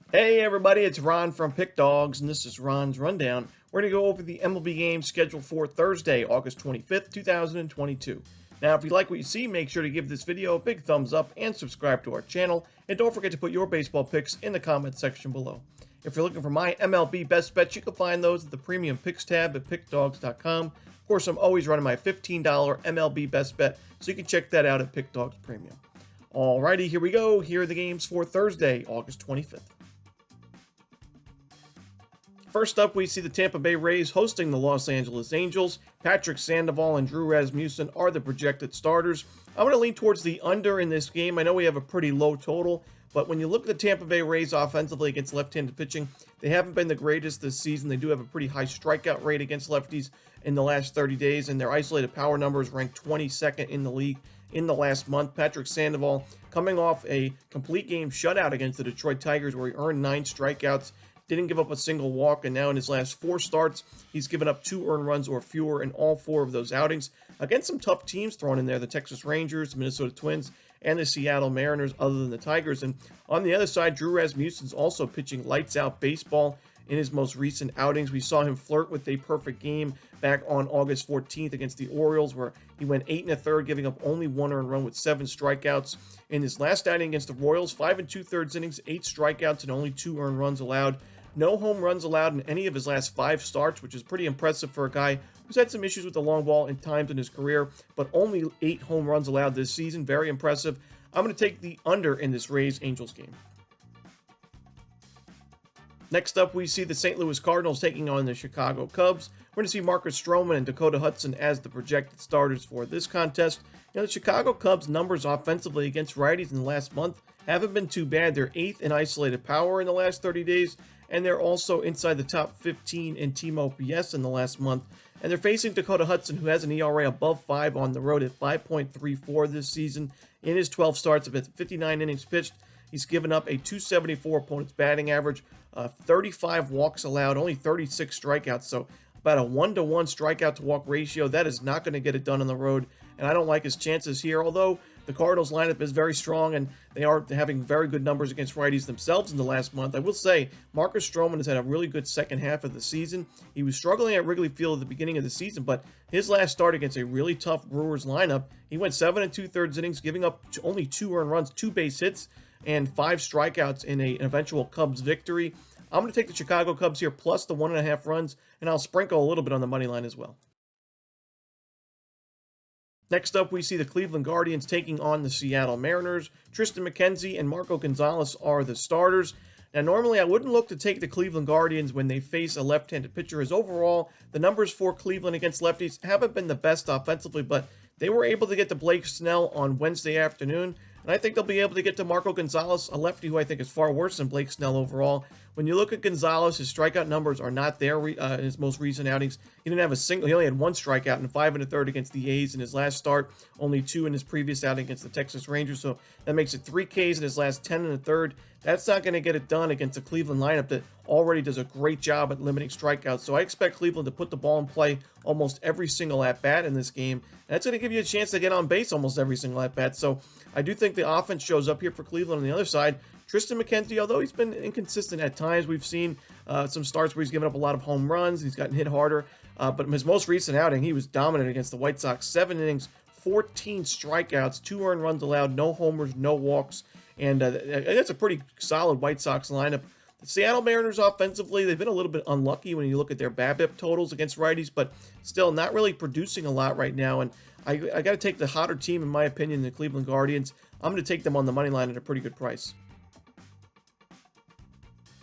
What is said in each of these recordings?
Hey everybody, it's Ron from Pick Dawgz, and this is Ron's Rundown. We're going to go over the MLB games scheduled for Thursday, August 25th, 2022. Now, if you like what you see, make sure to give this video a big thumbs up and subscribe to our channel, and don't forget to put your baseball picks in the comment section below. If you're looking for my MLB best bets, you can find those at the premium picks tab at pickdawgz.com. Of course, I'm always running my $15 MLB best bet, so you can check that out at Pick Dawgz Premium. Alrighty, here we go. Here are the games for Thursday, August 25th. First up, we see the Tampa Bay Rays hosting the Los Angeles Angels. Patrick Sandoval and Drew Rasmussen are the projected starters. I'm going to lean towards the under in this game. I know we have a pretty low total, but when you look at the Tampa Bay Rays offensively against left-handed pitching, they haven't been the greatest this season. They do have a pretty high strikeout rate against lefties in the last 30 days, and their isolated power numbers ranked 22nd in the league in the last month. Patrick Sandoval coming off a complete game shutout against the Detroit Tigers where he earned 9 strikeouts. Didn't give up a single walk, and now in his last 4 starts, he's given up 2 earned runs or fewer in all 4 of those outings. Against some tough teams thrown in there, the Texas Rangers, the Minnesota Twins, and the Seattle Mariners, other than the Tigers. And on the other side, Drew Rasmussen's also pitching lights-out baseball in his most recent outings. We saw him flirt with a perfect game back on August 14th against the Orioles, where he went 8 1/3, giving up only 1 earned run with 7 strikeouts. In his last outing against the Royals, 5 2/3 innings, 8 strikeouts, and only 2 earned runs allowed. No home runs allowed in any of his last 5 starts, which is pretty impressive for a guy who's had some issues with the long ball in times in his career, but only 8 home runs allowed this season. Very impressive. I'm going to take the under in this Rays-Angels game. Next up, we see the St. Louis Cardinals taking on the Chicago Cubs. We're going to see Marcus Stroman and Dakota Hudson as the projected starters for this contest. The Chicago Cubs' numbers offensively against righties in the last month haven't been too bad. They're 8th in isolated power in the last 30 days, and they're also inside the top 15 in team OPS in the last month. And they're facing Dakota Hudson, who has an ERA above 5 on the road at 5.34 this season. In his 12 starts of 59 innings pitched, he's given up a 274 opponent's batting average, 35 walks allowed, only 36 strikeouts. So about a 1-to-1 strikeout to walk ratio. That is not going to get it done on the road, and I don't like his chances here, although the Cardinals lineup is very strong, and they are having very good numbers against righties themselves in the last month. I will say, Marcus Stroman has had a really good second half of the season. He was struggling at Wrigley Field at the beginning of the season, but his last start against a really tough Brewers lineup, he went 7 2/3 innings, giving up only 2 earned runs, 2 base hits, and 5 strikeouts in an eventual Cubs victory. I'm going to take the Chicago Cubs here plus the 1.5 runs, and I'll sprinkle a little bit on the money line as well. Next up, we see the Cleveland Guardians taking on the Seattle Mariners. Tristan McKenzie and Marco Gonzalez are the starters. Now, normally I wouldn't look to take the Cleveland Guardians when they face a left-handed pitcher, as overall, the numbers for Cleveland against lefties haven't been the best offensively, but they were able to get to Blake Snell on Wednesday afternoon, and I think they'll be able to get to Marco Gonzalez, a lefty who I think is far worse than Blake Snell overall. When you look at Gonzalez, his strikeout numbers are not there in his most recent outings. He didn't have a single. He only had 1 strikeout in 5 1/3 against the A's in his last start, only 2 in his previous outing against the Texas Rangers. So that makes it 3 Ks in his last 10 1/3. That's not going to get it done against a Cleveland lineup that already does a great job at limiting strikeouts. So I expect Cleveland to put the ball in play almost every single at-bat in this game. And that's going to give you a chance to get on base almost every single at-bat. So I do think the offense shows up here for Cleveland. On the other side, Tristan McKenzie, although he's been inconsistent at times, we've seen some starts where he's given up a lot of home runs. He's gotten hit harder. But in his most recent outing, he was dominant against the White Sox. 7 innings, 14 strikeouts, 2 earned runs allowed, no homers, no walks. And that's a pretty solid White Sox lineup. The Seattle Mariners offensively, they've been a little bit unlucky when you look at their BABIP totals against righties, but still not really producing a lot right now. And I got to take the hotter team, in my opinion, the Cleveland Guardians. I'm going to take them on the money line at a pretty good price.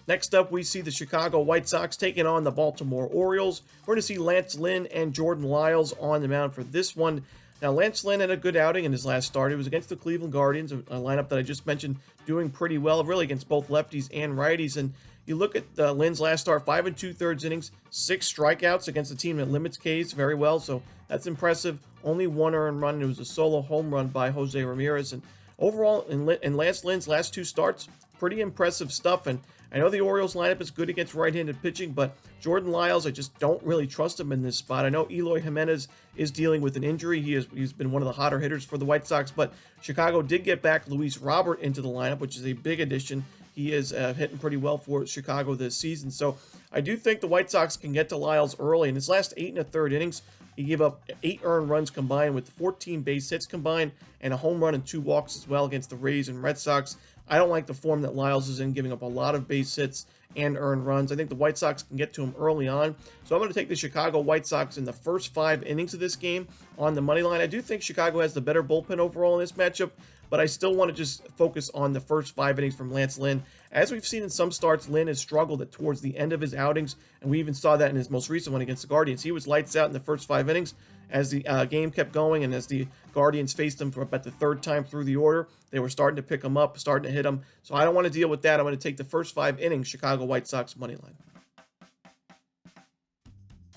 Next up, we see the Chicago White Sox taking on the Baltimore Orioles. We're going to see Lance Lynn and Jordan Lyles on the mound for this one. Now, Lance Lynn had a good outing in his last start. It was against the Cleveland Guardians, a lineup that I just mentioned doing pretty well, really against both lefties and righties. And you look at Lynn's last start, 5 2/3 innings, 6 strikeouts against a team that limits Ks very well. So that's impressive. Only 1 earned run. It was a solo home run by Jose Ramirez. And overall, in Lance Lynn's last 2 starts, pretty impressive stuff. And I know the Orioles lineup is good against right-handed pitching, but Jordan Lyles, I just don't really trust him in this spot. I know Eloy Jimenez is dealing with an injury. He's been one of the hotter hitters for the White Sox, but Chicago did get back Luis Robert into the lineup, which is a big addition. he is hitting pretty well for Chicago this season. So I do think the White Sox can get to Lyles early. In his last 8 1/3 innings, he gave up 8 earned runs combined with 14 base hits combined and a home run and 2 walks as well against the Rays and Red Sox. I don't like the form that Lyles is in, giving up a lot of base hits and earned runs. I think the White Sox can get to him early on. So I'm going to take the Chicago White Sox in the first 5 innings of this game on the money line. I do think Chicago has the better bullpen overall in this matchup, but I still want to just focus on the first 5 innings from Lance Lynn. As we've seen in some starts, Lynn has struggled towards the end of his outings, and we even saw that in his most recent one against the Guardians. He was lights out in the first 5 innings. As the game kept going and as the Guardians faced him for about the 3rd time through the order, they were starting to pick him up, starting to hit him. So I don't want to deal with that. I'm going to take the first 5 innings Chicago White Sox money line.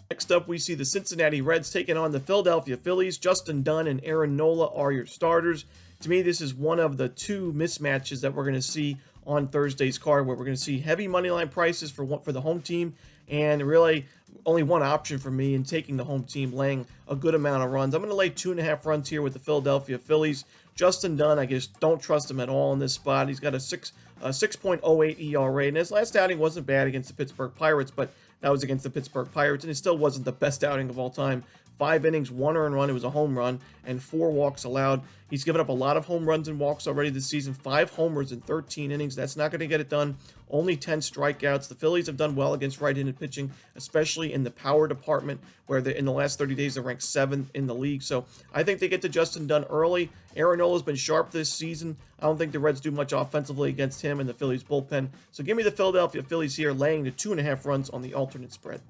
Next up, we see the Cincinnati Reds taking on the Philadelphia Phillies. Justin Dunn and Aaron Nola are your starters. To me, this is one of the 2 mismatches that we're going to see on Thursday's card, where we're going to see heavy money line prices for the home team, and really only one option for me in taking the home team, laying a good amount of runs. I'm going to lay 2.5 runs here with the Philadelphia Phillies. Justin Dunn, I just don't trust him at all in this spot. He's got a 6.08 ERA, and his last outing wasn't bad against the Pittsburgh Pirates, but that was against the Pittsburgh Pirates, and it still wasn't the best outing of all time. 5 innings, 1 earned run, it was a home run, and 4 walks allowed. He's given up a lot of home runs and walks already this season, 5 homers in 13 innings. That's not going to get it done. Only 10 strikeouts. The Phillies have done well against right-handed pitching, especially in the power department, where in the last 30 days they're ranked 7th in the league. So I think they get to Justin Dunn early. Aaron Nola's been sharp this season. I don't think the Reds do much offensively against him and the Phillies bullpen. So give me the Philadelphia Phillies here, laying the 2.5 runs on the alternate spread.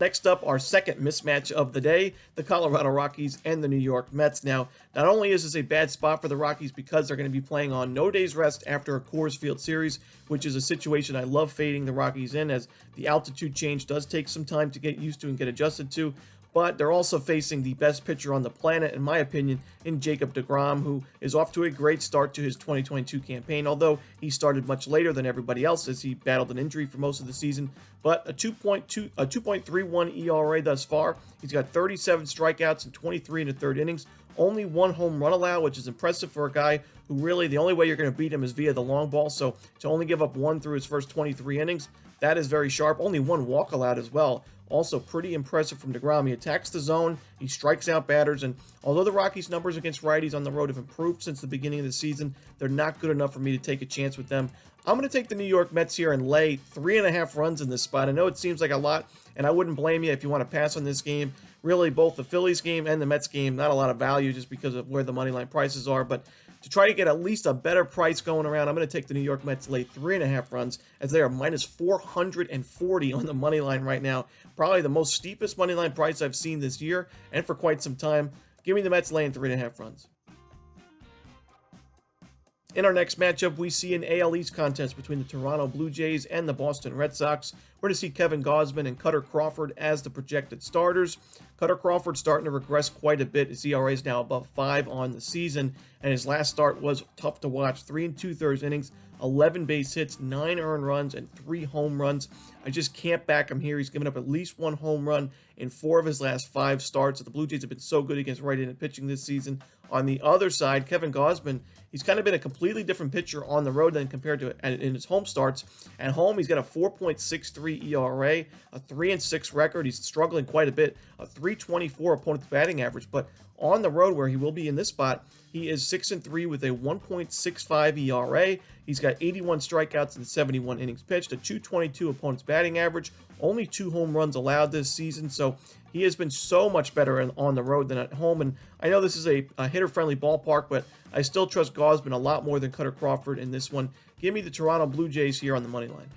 Next up, our second mismatch of the day, the Colorado Rockies and the New York Mets. Now, not only is this a bad spot for the Rockies because they're going to be playing on no days rest after a Coors Field series, which is a situation I love fading the Rockies in, as the altitude change does take some time to get used to and get adjusted to. But they're also facing the best pitcher on the planet, in my opinion, in Jacob deGrom, who is off to a great start to his 2022 campaign, although he started much later than everybody else as he battled an injury for most of the season. But a 2.31 ERA thus far. He's got 37 strikeouts in 23 1/3 innings. Only 1 home run allowed, which is impressive for a guy who really, the only way you're going to beat him is via the long ball. So to only give up 1 through his first 23 innings, that is very sharp. Only 1 walk allowed as well. Also pretty impressive from deGrom. He attacks the zone, he strikes out batters, and although the Rockies' numbers against righties on the road have improved since the beginning of the season, they're not good enough for me to take a chance with them. I'm going to take the New York Mets here and lay 3.5 runs in this spot. I know it seems like a lot, and I wouldn't blame you if you want to pass on this game. Really, both the Phillies game and the Mets game, not a lot of value just because of where the money line prices are, but to try to get at least a better price going around, I'm going to take the New York Mets lay 3.5 runs, as they are minus 440 on the money line right now. Probably the most steepest money line price I've seen this year and for quite some time. Give me the Mets laying 3.5 runs. In our next matchup, we see an AL East contest between the Toronto Blue Jays and the Boston Red Sox. We're going to see Kevin Gausman and Cutter Crawford as the projected starters. Cutter Crawford starting to regress quite a bit. His ERA is now above 5 on the season, and his last start was tough to watch. 3 2/3 innings, 11 base hits, 9 earned runs, and 3 home runs. I just can't back him here. He's given up at least 1 home run in 4 of his last 5 starts. The Blue Jays have been so good against right-handed pitching this season. On the other side, Kevin Gausman, he's kind of been a completely different pitcher on the road than compared to in his home starts. At home, he's got a 4.63 ERA, a 3-6 record. He's struggling quite a bit, a 3.24 opponent's batting average. But on the road, where he will be in this spot, he is 6-3 with a 1.65 ERA. He's got 81 strikeouts and 71 innings pitched, a 2.22 opponent's batting average, only 2 home runs allowed this season. So he has been so much better on the road than at home. And I know this is a hitter-friendly ballpark, but I still trust Gausman a lot more than Cutter Crawford in this one. Give me the Toronto Blue Jays here on the money line.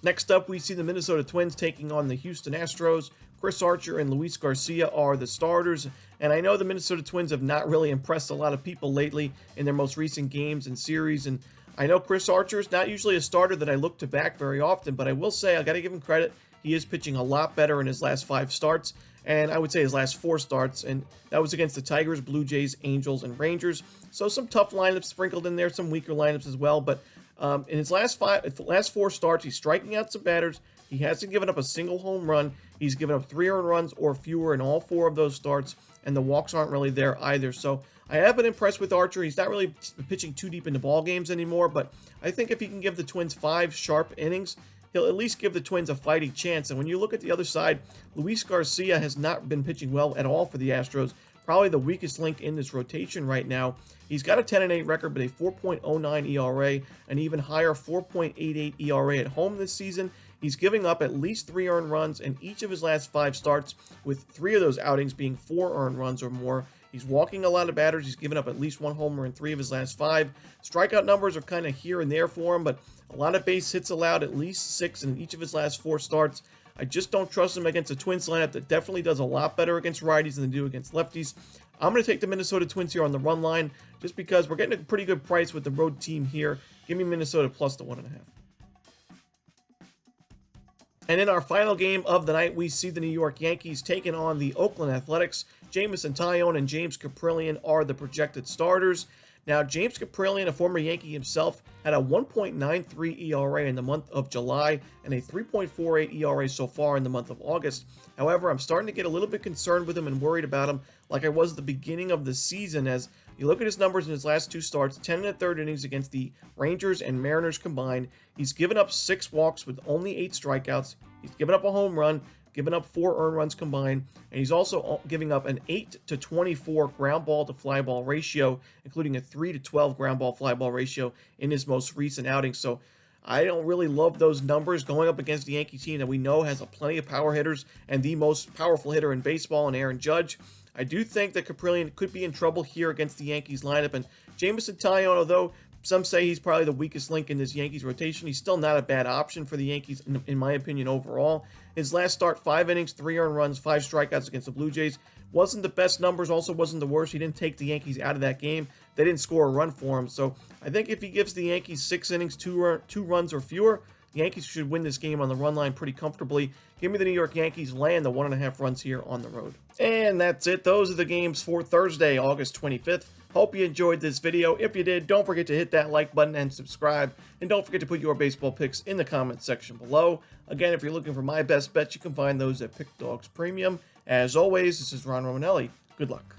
Next up, we see the Minnesota Twins taking on the Houston Astros. Chris Archer and Luis Garcia are the starters, and I know the Minnesota Twins have not really impressed a lot of people lately in their most recent games and series, and I know Chris Archer is not usually a starter that I look to back very often, but I will say I got to give him credit. He is pitching a lot better in his last 5 starts, and I would say his last 4 starts, and that was against the Tigers, Blue Jays, Angels, and Rangers. So some tough lineups sprinkled in there, some weaker lineups as well, but in his last 4 starts, he's striking out some batters. He hasn't given up a single home run. He's given up 3 earned runs or fewer in all 4 of those starts, and the walks aren't really there either. So I have been impressed with Archer. He's not really pitching too deep into ball games anymore, but I think if he can give the Twins 5 sharp innings, he'll at least give the Twins a fighting chance. And when you look at the other side, Luis Garcia has not been pitching well at all for the Astros. Probably the weakest link in this rotation right now. He's got a 10-8 record, but a 4.09 ERA, an even higher 4.88 ERA at home this season. He's giving up at least 3 earned runs in each of his last 5 starts, with 3 of those outings being 4 earned runs or more. He's walking a lot of batters. He's given up at least 1 homer in 3 of his last 5. Strikeout numbers are kind of here and there for him, but a lot of base hits allowed, at least 6 in each of his last 4 starts. I just don't trust him against a Twins lineup that definitely does a lot better against righties than they do against lefties. I'm going to take the Minnesota Twins here on the run line just because we're getting a pretty good price with the road team here. Give me Minnesota plus the 1.5. And in our final game of the night, we see the New York Yankees taking on the Oakland Athletics. Jameson Taillon and James Kaprielian are the projected starters. Now, James Kaprielian, a former Yankee himself, had a 1.93 ERA in the month of July and a 3.48 ERA so far in the month of August. However, I'm starting to get a little bit concerned with him and worried about him like I was at the beginning of the season. As you look at his numbers in his last 2 starts, 10 1/3 innings against the Rangers and Mariners combined. He's given up 6 walks with only 8 strikeouts. He's given up a home run, given up 4 earned runs combined, and he's also giving up an 8-to-24 ground ball to fly ball ratio, including a 3-to-12 ground ball fly ball ratio in his most recent outing. So I don't really love those numbers going up against the Yankee team that we know has plenty of power hitters and the most powerful hitter in baseball in Aaron Judge. I do think that Kaprielian could be in trouble here against the Yankees lineup, and Jameson Taillon, although some say he's probably the weakest link in this Yankees rotation, he's still not a bad option for the Yankees, in my opinion, overall. His last start, 5 innings, 3 earned runs, 5 strikeouts against the Blue Jays. Wasn't the best numbers, also wasn't the worst. He didn't take the Yankees out of that game. They didn't score a run for him. So I think if he gives the Yankees 6 innings, 2 runs or fewer, the Yankees should win this game on the run line pretty comfortably. Give me the New York Yankees laying the 1.5 runs here on the road. And that's it. Those are the games for Thursday, August 25th. Hope you enjoyed this video. If you did, don't forget to hit that like button and subscribe. And don't forget to put your baseball picks in the comments section below. Again, if you're looking for my best bets, you can find those at Pick Dawgz Premium. As always, this is Ron Romanelli. Good luck.